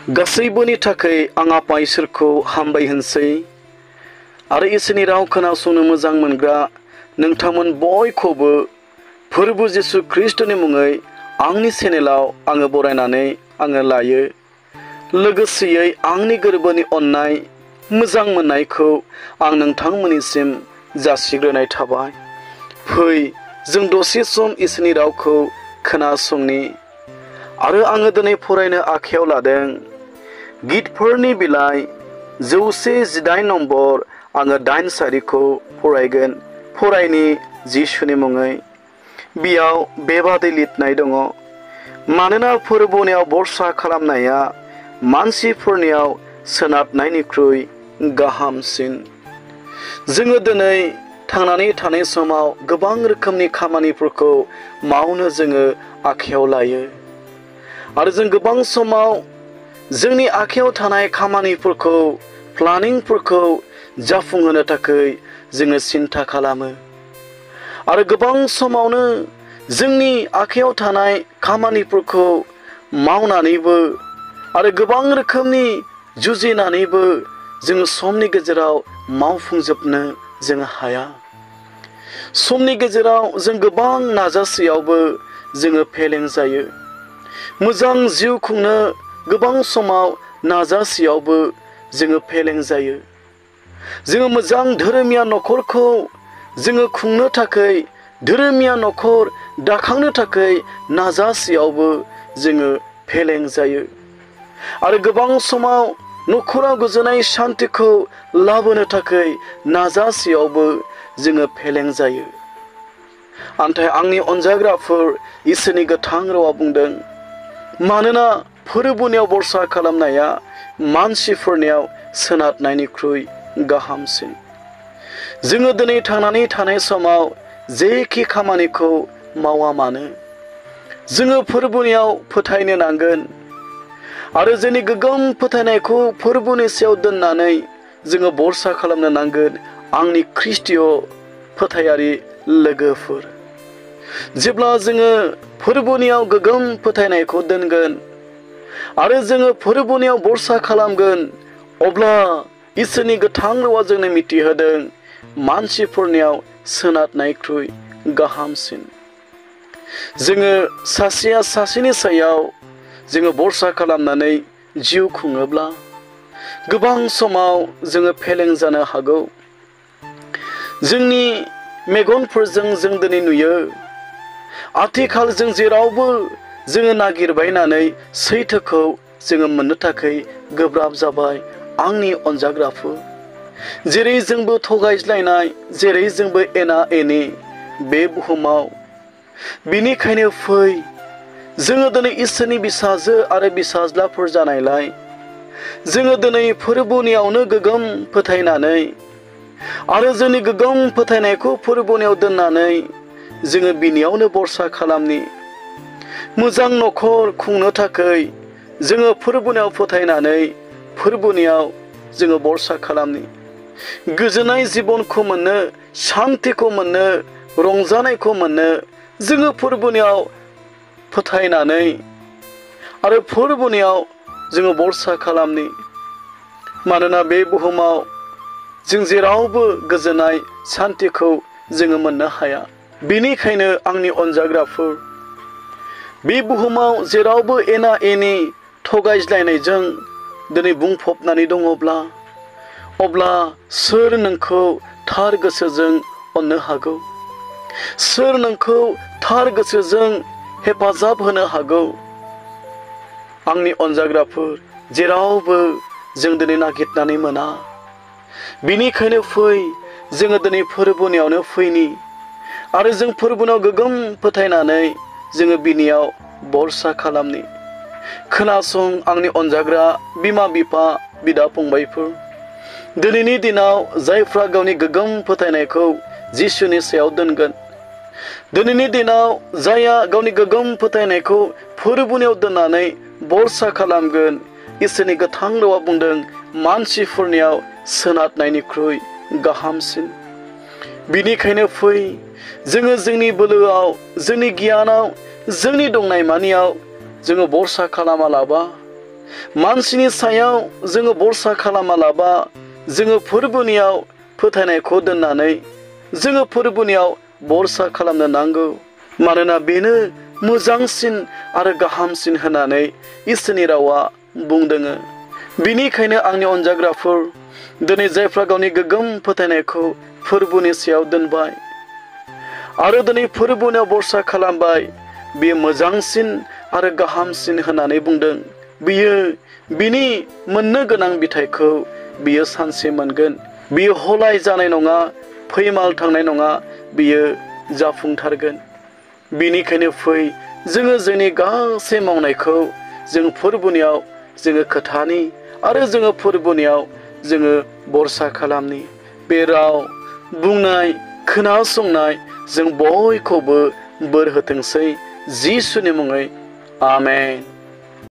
गासैबोनि थाखाय आं आफा इसोरखौ हामबाय होनसै आरो इसोरनि राव खोनासंनो मोजां मोनग्रा नोंथांमोन बयखौबो फोरबो जिसु ख्रीष्टनि मुङै आंनि चेनेलाव आङो बरायनानै आङो लायो। लोगोसेयै आंनि गोरबोनि अननाय मोजां मोननायखौ आं नोंथांमोननिसिम जासिग्रोनाय थाबाय। फै जों दसे सम इसोरनि रावखौ खोनासंनि आरो आङो दिनै फरायनो आखायाव लादों गितफोरनि बिलाइ 118 नम्बर आङो 8 सारिखौ फरायगोन। फरायनि जिसुनि मुङै। बेयाव बेबादि लिरनाय दङ, मानोना फोरबोनियाव भरसा खालामनाया मानसिफोरनियाव सोनारनायनिख्रुइ गाहामसिन। जोङो दिनै थांनानै थानाय समाव गोबां रोखोमनि खामानिफोरखौ मावनो जोङो आखायाव लायो आरो जों गोबां समाव जोंनि आखायाव थानाय खामानिफोरखौ प्लानिंफोरखौ जाफुंहोनो थाखाय जोङो सिन्था खालामो आरो गोबां समावनो जोंनि आखायाव थानाय खामानिफोरखौ मावनानैबो आरो गोबां रोखोमनि जुजिनानैबो जोङो समनि गेजेराव मावफुंजोबनो जोङो हाया। समनि गेजेराव जों गोबां नाजासेयावबो जोङो फेलें जायो। मोजां जिउ खुंनो गोबां समाव नाजासेयावबो जोङो फेलें जायो। जोङो मोजां धोरोमिया न'खरखौ जोङो खुंनो थाखाय धोरोमिया न'खर दाखांनो थाखाय नाजासेयावबो जोङो फेलें जायो आरो गोबां समाव न'खराव गोजोननाय शान्तिखौ लाबोनो थाखाय नाजासेयावबो जोङो फेलें जायो। नाथाय आंनि अनजाग्राफोर इसोरनि गोथां रावा बुंदों, मानोना फोरबोनियाव भरसा खालामनाया मानसिफोरनियाव सोनारनायनिख्रुइ गाहामसिन। जोङो दिनै थांनानै थानाय समाव जेखि खामानिखौ मावा मानो जोङो फोरबोनियाव फोथायनो नांगोन आरो जोंनि गोग्गोम फोथायनायखौ फोरबोनि सायाव दोननानै जोङो भरसा खालामनो नांगोन। आंनि ख्रीष्टीय फोथायारि लोगोफोर, जेब्ला जोङो फोरबोनियाव गोग्गोम फोथायनायखौ दोनगोन आरो जोङो फोरबोनियाव भरसा खालामगोन, अब्ला इसोरनि गोथां रावा जोंनो मिथिहोदों मानसिफोरनियाव सोनारनायख्रुइ गाहामसिन। जोङो सासेया सासेनि सायाव जोङो भरसा खालामनानै जिउ खुङोब्ला गोबां समाव जोङो फेलें जानो हागौ। जोंनि मेगनफोरजों जों दिनै नुयो, आथिखाल जों जेरावबो जोङो नागिरबायनानै सैथोखौ जोङो मोननो थाखाय गोब्राब जाबाय। आंनि अनजाग्राफोर, जेरै जोंबो थगायज्लायनाय, जेरै जोंबो एना एनि बे बुहुमाव। बिनिखायनो फै जोङो दिनै इसोरनि बिसाजो आरो बिसाज्लाफोर जानायलाय जोङो दिनै फोरबोनियावनो गोग्गोम फोथायनानै आरो जोंनि गोग्गोम फोथायनायखौ फोरबोनियाव दोननानै जोङो बिनियावनो भरसा खालामनि। मोजां न'खर खुंनो थाखाय जोङो फोरबोनियाव फोथायनानै फोरबोनियाव जोङो भरसा खालामनि। गोजोननाय जिबनखौ मोननो, शान्तिखौ मोननो, रंजानायखौ मोननो जोङो फोरबोनियाव फोथायनानै आरो फोरबोनियाव जोङो भरसा खालामनि। मानोना बे बुहुमाव जों जेरावबो गोजोननाय शान्तिखौ जोङो मोननो हाया। बेनिखायनो आंनि अनजाग्राफोर, बे बुहुमाव जेरावबो एना एनि थगायज्लायनायजों दिनै बुंफबनानै दङब्ला, अब्ला सोर नोंखौ थार गोसोजों अननो हागौ? सोर नोंखौ थार गोसोजों हेफाजाब होनो हागौ? आंनि अनजाग्राफोर, जेरावबो जों दिनै नागिरनानै मोना। बिनिखायनो फै जोङो दिनै फोरबोनियावनो फैनि आरो जों फोरबोनाव गोग्गोम फोथायनानै जोङो बिनियाव भरसा खालामनि। खोनासं आंनि अनजाग्रा बिमा बिफा, बिदा फंबायफोर, दिनैनि दिनाव जायफ्रा गावनि गोग्गोम फोथायनायखौ जिसुनि सायाव दोनगोन, दिनैनि दिनाव जायहा गावनि गोग्गोम फोथायनायखौ फोरबोनियाव दोननानै भरसा खालामगोन, इसोरनि गोथां रावा बुंदों मानसिफोरनियाव सोनारनायनिख्रुइ गाहामसिन। बिनिखायनो फै जोङो जोंनि बोलोआव, जोंनि गियानाव, जोंनि दंनाय मानियाव जोङो भरसा खालामालाबा मानसिनि सायाव जोङो भरसा खालामालाबा जोङो फोरबोनियाव फोथायनायखौ दोननानै जोङो फोरबोनियाव भरसा खालामनो नांगौ। मानोना बेनो मोजांसिन आरो गाहामसिन होननानै इसोरनि रावा बुंदों। बिनिखायनो आंनि अनजाग्राफोर, दिनै जायफ्रा गावनि गोग्गोम फोथायनायखौ फोरबोनि सायाव दोनबाय आरो दिनै फोरबोनियाव भरसा खालामबाय, बेयो मोजांसिन आरो गाहामसिन होननानै बुंदों। बियो बिनि मोननो गोनां बिथाइखौ बियो सानसे मोनगोन। बियो हलाय जानाय नङा, फैमाल थांनाय नङा, बियो जाफुंथारगोन। बिनिखायनो फै जोङो जोंनि गासै मावनायखौ जों फोरबोनियाव जोङो खोथानि आरो जोङो फोरबोनियाव जोङो भरसा खालामनि। बे राव बुंनाय खोनासंनाय जों बयखौबो बोर होथोंसै जिसुनि मुङै। आमेन।